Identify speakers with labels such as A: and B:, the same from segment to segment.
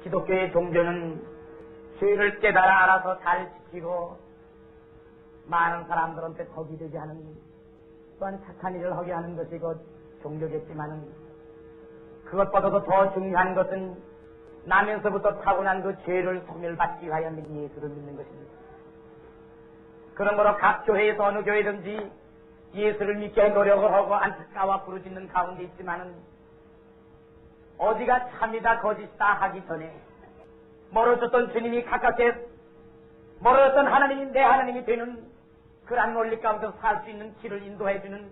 A: 기독교의 종교는 죄를 깨달아 알아서 잘 지키고 많은 사람들한테 덕이 되게 하는, 또한 착한 일을 하게 하는 것이 그 종교겠지만은, 그것보다도 더 중요한 것은 나면서부터 타고난 그 죄를 소멸받기 위하여 예수를 믿는 것입니다. 그러므로 각 교회에서 어느 교회든지 예수를 믿게 노력을 하고 안타까워 부르짖는 가운데 있지만은, 어디가 참이다 거짓이다 하기 전에 멀어졌던 주님이 가깝게, 멀어졌던 하나님이 내 하나님이 되는 그러한 논리 가운데서 살 수 있는 길을 인도해주는,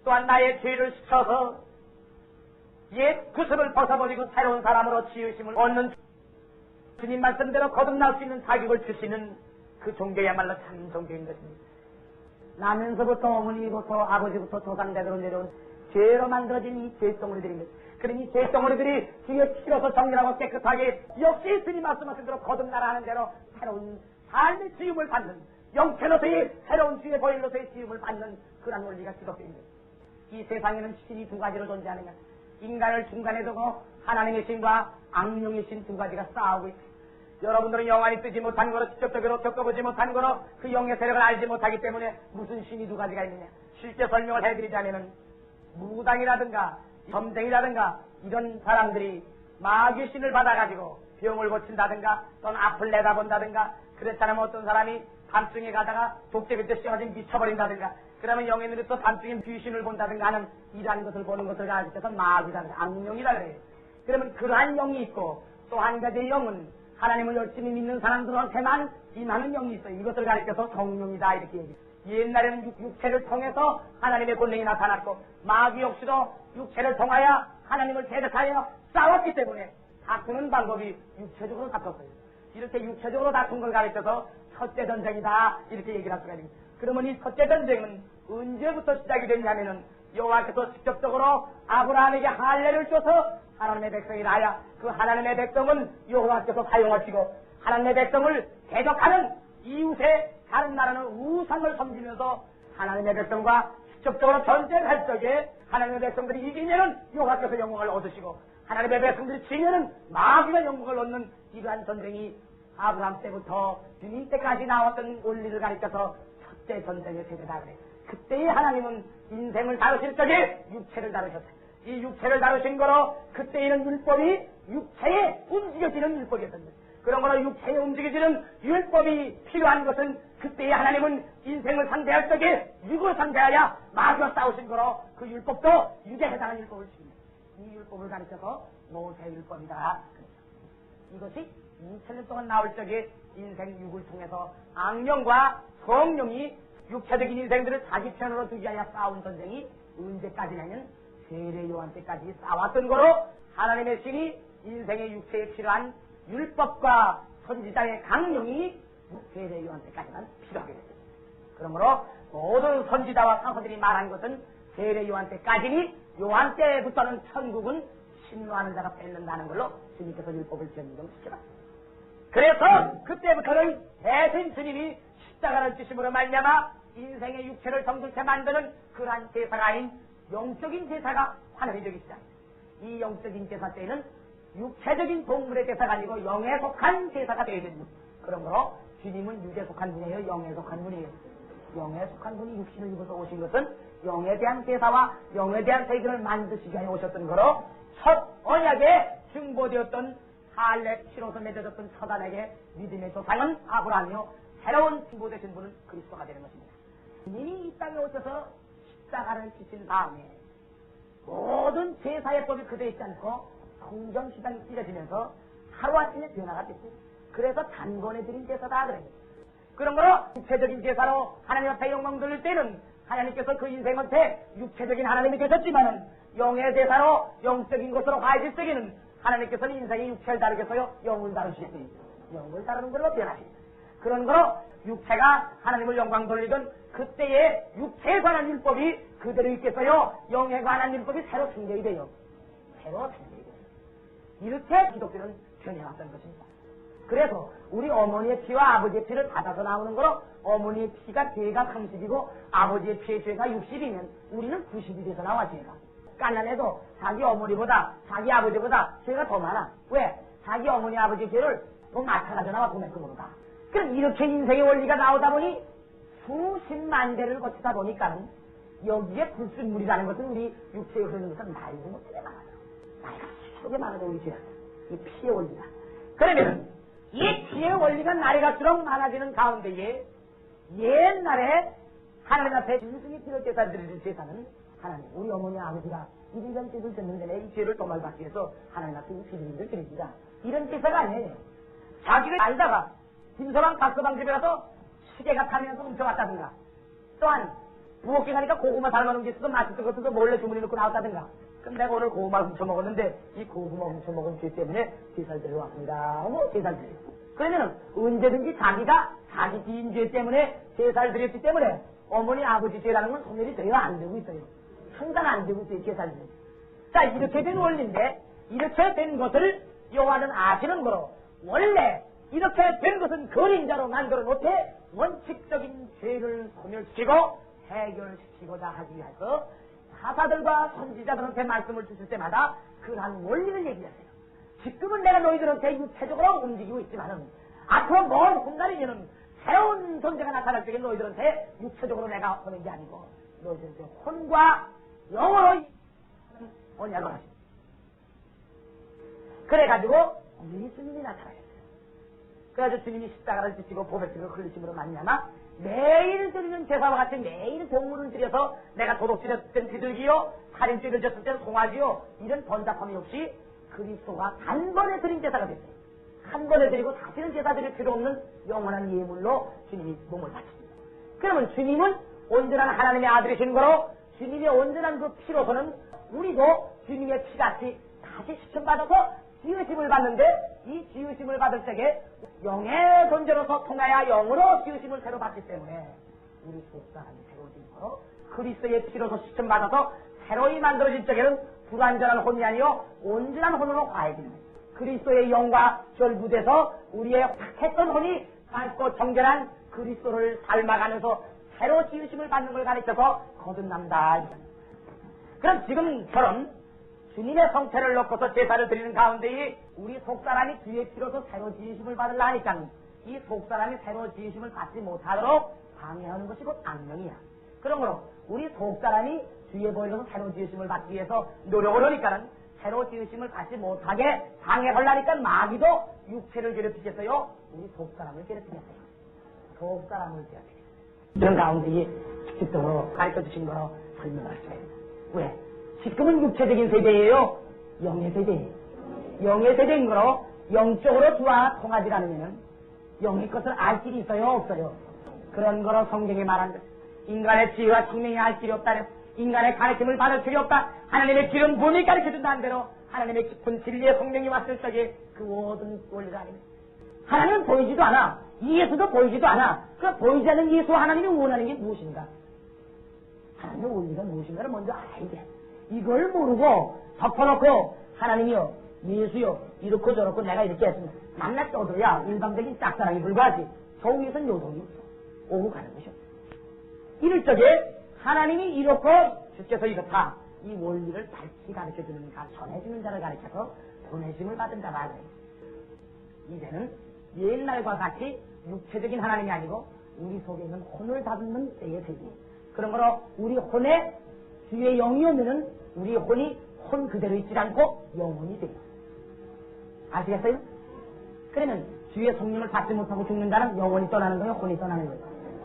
A: 또한 나의 죄를 씻어서 옛 구습을 벗어버리고 새로운 사람으로 지으심을 얻는 주님 말씀대로 거듭날 수 있는 자격을 주시는 그 종교야말로 참 종교인 것입니다. 나면서부터 어머니부터 아버지부터 조상대대로 내려온 죄로 만들어진 이 죄덩어리들입니다. 그러니 이 죄덩어리들이 주의 피로서 정렬하고 깨끗하게 역시 주님 말씀하신 대로 거듭나라 하는 대로 새로운 삶의 지음을 받는, 영체로서의 새로운 주의 보일로서의 지음을 받는 그런 원리가 기독교입니다. 이 세상에는 신이 두 가지로 존재하느냐, 인간을 중간에 두고 하나님의 신과 악령의 신 두 가지가 싸우고 있습니다. 여러분들은 영원히 뜨지 못한 거로, 직접적으로 겪어보지 못한 거로 그 영의 세력을 알지 못하기 때문에 무슨 신이 두 가지가 있느냐, 쉽게 설명을 해드리자면은 무당이라든가 점쟁이라든가 이런 사람들이 마귀 신을 받아가지고 병을 고친다든가 또는 앞을 내다본다든가, 그렇지 않으면 어떤 사람이 밤중에 가다가 독재그때 씌어가지고 미쳐버린다든가, 그러면 영의 눈에 또 밤중에 귀신을 본다든가 하는 이러한 것을 보는 것을 가르쳐서 마귀다, 악령이라 그래요. 그러면 그러한 영이 있고, 또 한 가지의 영은 하나님을 열심히 믿는 사람들한테만 임하는 영이 있어요. 이것을 가르쳐서 성령이다 이렇게 얘기해요. 옛날에는 육체를 통해서 하나님의 권능이 나타났고, 마귀 역시도 육체를 통하여 하나님을 대적하여 싸웠기 때문에 다투는 방법이 육체적으로 다퉜어요. 이렇게 육체적으로 다툰 걸 가르쳐서 첫째 전쟁이다 이렇게 얘기를 할 수가 있습니다. 그러면 이 첫째 전쟁은 언제부터 시작이 됐냐면은 여호와께서 직접적으로 아브라함에게 할례를 줘서 하나님의 백성이 나야 그 하나님의 백성은 여호와께서 사용하시고, 하나님의 백성을 대적하는 이웃의 다른 나라는 우상을 섬기면서 하나님의 백성과 직접적으로 전쟁할 적에 하나님의 백성들이 이기면은 여호와께서 영광을 얻으시고, 하나님의 백성들이 지면은 마귀가 영광을 얻는 이러한 전쟁이 아브라함 때부터 주님 때까지 나왔던 원리를 가리켜서 첫째 전쟁의 세대다 그래. 그때의 하나님은 인생을 다루실 적에 육체를 다루셨어요. 이 육체를 다루신 거로 그때에는 율법이 육체에 움직여지는 율법이었습니다. 그런 거로 육체에 움직여지는 율법이 필요한 것은 그때의 하나님은 인생을 상대할 적에 육을 상대하여 마귀와 싸우신 거로 그 율법도 육에 해당하는 율법을 주십니다. 이 율법을 가르쳐서 모세율법이다. 이것이 2000년 동안 나올 적에 인생 육을 통해서 악령과 성령이 육체적인 인생들을 자기 편으로 두기 위하여 싸운 전쟁이 언제까지냐면 세례 요한 때까지 싸웠던 거로, 하나님의 신이 인생의 육체에 필요한 율법과 선지자의 강령이 세례 요한 때까지만 필요하게 됐습니다. 그러므로 모든 선지자와 사서들이 말한 것은 세례 요한 때까지니 요한 때부터는 천국은 신노하는 자가 뺏는다는 걸로 주님께서 율법을 변경시켜놨습니다. 그래서 그때부터는 대신 주님이 십자가를 지심으로 말미암아 인생의 육체를 정결케 만드는 그러한 제사가 아닌 영적인 제사가 환원이 되기 시작합니다. 이 영적인 제사 때에는 육체적인 동물의 제사가 아니고 영에 속한 제사가 되어야 됩니다. 그러므로 주님은 육에 속한 분이에요, 영에 속한 분이에요. 영에 속한 분이 육신을 입어서 오신 것은 영에 대한 제사와 영에 대한 세계를 만드시기 위해 오셨던 거로, 첫 언약에 증보되었던 할례 피로서 맺어졌던 처단에게 믿음의 조상은 아브라함이요, 새로운 증보되신 분은 그리스도가 되는 것입니다. 주님이 이 땅에 오셔서 십자가를 지신 다음에 모든 제사의 법이 그대로 있지 않고 성전시장이 찢어지면서 하루아침에 변화가 됐고, 그래서 단번에 드린 제사다 그래요. 그런 거로 육체적인 제사로 하나님 앞에 영광 돌릴 때는 하나님께서 그 인생한테 육체적인 하나님이 되셨지만은 영의 제사로 영적인 것으로 가해질 때에는 하나님께서는 인생의 육체를 다루겠어요, 영을 다루시겠어요. 영을 다루는 걸로 변하십니다. 그런 거로 육체가 하나님을 영광 돌리던 그때의 육체에 관한 율법이 그대로 있겠어요, 영에 관한 율법이 새로 생겨야 돼요. 새로 생겨야 돼요. 이렇게 기독교는 변해왔던 것입니다. 그래서 우리 어머니의 피와 아버지의 피를 받아서 나오는 거로, 어머니의 피가 죄가 30이고 아버지의 피의 죄가 60이면 우리는 90이 돼서 나와 죄가. 깐난해도 자기 어머니보다 자기 아버지보다 죄가 더 많아. 왜? 자기 어머니 아버지 죄를 더 맡아가져 나와 도매금으로다. 그럼 이렇게 인생의 원리가 나오다 보니 수십만 대를 거치다 보니까는 여기에 불순물이라는 것은 우리 육체에 흐르는 것은 말도 못하게 많아요. 나이가 수록에 많아져 우리 죄가. 이 피의 원리가. 그러면 이 피의 원리가 날이 갈수록 많아지는 가운데에 옛날에 하나님 앞에 짐승이 피를 제사 드리는 제사는 하나님 우리 어머니 아버지가 1년 뜻을 졌는 전에 이 죄를 도말받기 위해서 하나님 앞에 이 피를 드립니다. 이런 제사가 아니에요. 자기가 알다가 김서방 박서방 집에 가서 시계가 타면서 훔쳐왔다든가 또한 부엌에 가니까 고구마 삶아놓은 게 있어서 맛있을 것 같아서 몰래 주문해 놓고 나왔다든가 그럼 내가 오늘 고구마를 훔쳐먹었는데 이 고구마 훔쳐먹은 죄 때문에 제사를 드리러 왔습니다. 제사를 드려요. 그러면 언제든지 자기가 자기 지인 죄 때문에 제사를 드렸기 때문에 어머니 아버지 죄라는 건 소멸이 돼요? 안 되고 있어요. 항상 안 되고 있어요. 제사를 드려요. 자 이렇게 된 원리인데 이렇게 된 것을 여호와는 아시는 거로 원래 이렇게 된 것은 그림자로 만들어 놓되 원칙적인 죄를 소멸시키고 해결시키고자 하기 위해서 사사들과 선지자들한테 말씀을 주실 때마다 그러한 원리를 얘기하세요. 지금은 내가 너희들한테 육체적으로 움직이고 있지만은 앞으로 먼 훗날이면은 새로운 존재가 나타날 적에 너희들한테 육체적으로 내가 하는 게 아니고 너희들한테 혼과 영으로 언약을 하십니다. 그래가지고 예수님이 나타나셨어요. 그래가지고 주님이 십자가를 지시고 보배틀을 흘리심으로 말미암아 매일 드리는 제사와 같이 매일 동물을 들여서 내가 도둑질했을 땐 비둘기요 살인죄를 졌을 땐 송아지요 이런 번잡함이 없이 그리스도가 단번에 드린 제사가 됐어요. 한 번에 드리고 다시는 제사 드릴 필요 없는 영원한 예물로 주님이 몸을 바칩니다. 그러면 주님은 온전한 하나님의 아들이신 거로 주님의 온전한 그 피로서는 우리도 주님의 피같이 다시 시천받아서 지으심을 받는데 이 지으심을 받을 때에 영의 존재로서 통하여 영으로 지으심을 새로 받기 때문에 우리 속사람이 새로워진 거로 그리스도의 피로서 시천받아서 새로이 만들어질 적에는 불완전한 혼이 아니요 온전한 혼으로 화해지는 그리스도의 영과 결부돼서 우리의 착했던 혼이 밝고 정결한 그리스도를 닮아가면서 새로 지으심을 받는 걸 가르쳐서 거듭난다. 그럼 지금처럼 주님의 성체를 놓고서 제사를 드리는 가운데에 우리 속사람이 주의 피로서 새로 지으심을 받으려 하니까 이 속사람이 새로 지으심을 받지 못하도록 방해하는 것이 곧 악령이야. 그러므로 우리 속사람이 주의 보혈로서 새로 지으심을 받기 위해서 노력을 하니까는 새로 지으심을 받지 못하게 방해하려니까 마귀도 육체를 괴롭히겠어요? 우리 속사람을 괴롭히겠어요? 속사람을 괴롭히겠어요. 이런 가운데에 직접적으로 가르쳐주신 거로 설명하셔야 돼요. 왜? 지금은 육체적인 세대예요? 영의 세대예요. 영의 세대인 거로 영적으로 주와 통하지 않으면 영의 것을 알 길이 있어요? 없어요? 그런 거로 성경이 말한 것. 인간의 지혜와 생명이 알 길이 없다는 인간의 가르침을 받을 필요 없다. 하나님의 기름 부음이 가르쳐준다는 대로 하나님의 깊은 진리의 성령이 왔을 적에 그 모든 원리가 아닙니다. 하나님은 보이지도 않아. 예수도 보이지도 않아. 그 보이지 않는 예수 하나님이 원하는 게 무엇인가? 하나님의 원리가 무엇인가를 먼저 알아야 돼. 이걸 모르고 덮어놓고 하나님이요 예수요 이렇고 저렇고 내가 이렇게 했습니다. 만나 떠들어야 일방적인 짝사랑이 불과하지. 저 위에서는 요동이 없어. 오고 가는 것이요. 이럴 적에 하나님이 이렇고 주께서 이렇다. 이 원리를 밝히 가르쳐주는 자, 전해주는 자를 가르쳐서 보내심을 받은 자가 아니에요. 이제는 옛날과 같이 육체적인 하나님이 아니고 우리 속에 있는 혼을 다듬는 때의 세계. 그러므로 우리 혼에 주의 영이 오면은 우리 혼이 혼 그대로 있지 않고 영혼이 돼요. 아시겠어요? 그러면 주의 성령을 받지 못하고 죽는다는 영혼이 떠나는 거예요? 혼이 떠나는 거예요?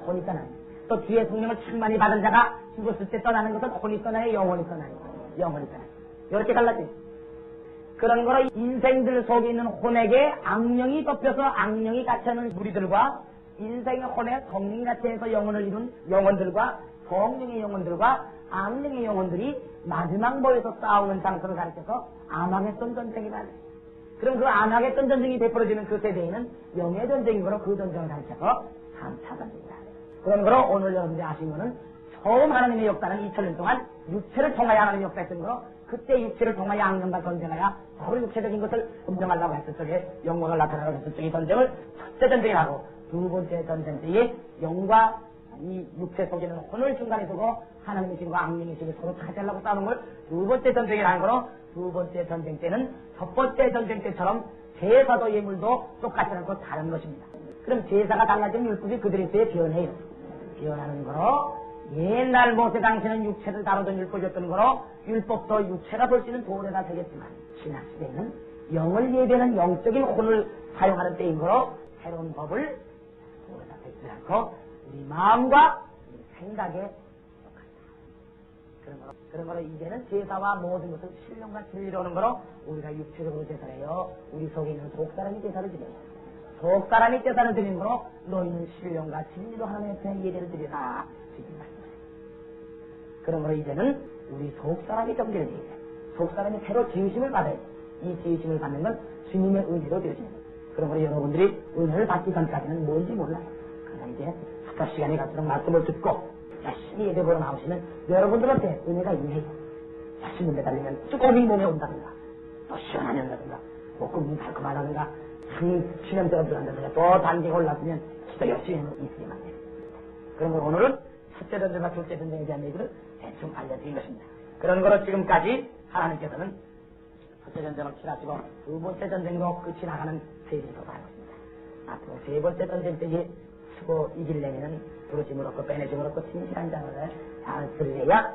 A: 혼이 떠나는 거예요. 또 주의 성령을 충만히 받은 자가 죽었을 때 떠나는 것은 혼이 떠나요? 영혼이 떠나요? 영혼이 떠나요. 이렇게 달라져요. 그런 거로 인생들 속에 있는 혼에게 악령이 덮여서 악령이 갇혀있는 무리들과 인생의 혼에 성령이 갇혀서 영혼을 이룬 영혼들과 성령의 영혼들과 악령의 영혼들이 마지막 모여서 싸우는 장소를 가르쳐서 암하겠던 전쟁이 말이에요. 그럼 그 암하겠던 전쟁이 베풀어지는 그 세대에는 영의 전쟁인 거로 그 전쟁을 가르쳐서 3차 전쟁이다. 그런 거로 오늘 여러분들이 아신 거는 처음 하나님의 역사는 2000년 동안 육체를 통하여 하나님의 역사했던 거로 그때 육체를 통하여 악령과 전쟁하여 서로 육체적인 것을 점령하려고 했을 적에 영광을 나타내려고 했을 적에 전쟁을 첫째 전쟁이라고 두 번째 전쟁 때에 영과 이 육체 속에는 혼을 중간에 두고 하나님의 신과 악령의 신이 서로 차지하려고 싸우는 걸 두 번째 전쟁이라는 거로 두 번째 전쟁 때는 첫 번째 전쟁 때처럼 제사도 예물도 똑같지 않고 다른 것입니다. 그럼 제사가 달라지면 율법이 그들에 의해 변해요. 변하는 거로 옛날 모세 당시는 육체를 다루던 율법이었던 거로 율법도 육체가 볼 수 있는 도래가 되겠지만 신학 시대는 영을 예배하는 영적인 혼을 사용하는 때인 거로 새로운 법을 도래가 되지 않고 우리 마음과 우리 생각에 그런 거로 이제는 제사와 모든 것을 신령과 진리로 오는 거로 우리가 육체적으로 제사를 해요. 우리 속에 있는 속사람이 제사를 드려요. 속사람이 제사를 드리는 거로 너희는 신령과 진리로 하나님의 앞에 예배를 드리라. 주님 말씀하세요. 그런 거로 이제는 우리 속사람이 정결되어야 돼. 속사람이 새로 지으심을 받아야 돼. 이 지으심을 받는 건 주님의 은혜로 되어지는 거예요. 그런 거로 여러분들이 은혜를 받기 전까지는 뭔지 몰라요. 그러나 이제 학교 시간이 갈수록 말씀을 듣고 열심히 예배 보러 나오시면 여러분들한테 은혜가 임해요. 열심히 매달리면 쭈꾸미 몸에 온다든가 또 시원하게 온다든가 목구멍이 달콤하다든가 수면대가 들어간다든가 또 단계가 올랐으면 진짜 열심히 있으면 돼요. 그런 걸 오늘은 첫째 전쟁과 둘째 전쟁에 대한 얘기를 대충 알려드린 것입니다. 그런 거로 지금까지 하나님께서는 첫째 전쟁을 치라시고 두 번째 전쟁도 끝이 나가는 세계에서 살고 있습니다. 앞으로 세 번째 전쟁 때에 쓰고 이기려면은 부르심을 얻고 빼내심을 얻고 진실한 자를 잘 들으려야